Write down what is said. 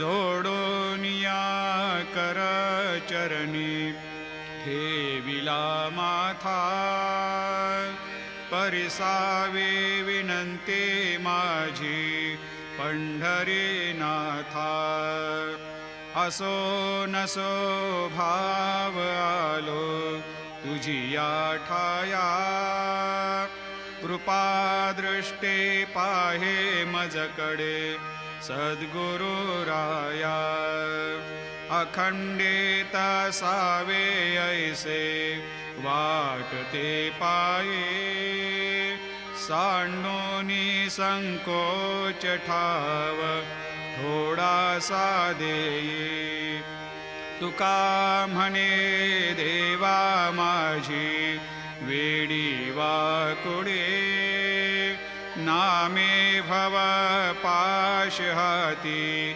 जोडोनिया कर चरणी ठेविला माथा परिसावे विनंती माझी पंढरीनाथा असो नसो भाव आलो तुझी या ठाया कृपा दृष्टे पाहे मजकडे सद्गुरु राया अखंडित सावे ऐसे वाटते पाये सांडोनी संकोच ठाव थोडासा देई तुका म्हणे देवा माझी वेडी वाकुडे नामे भव पाश हाती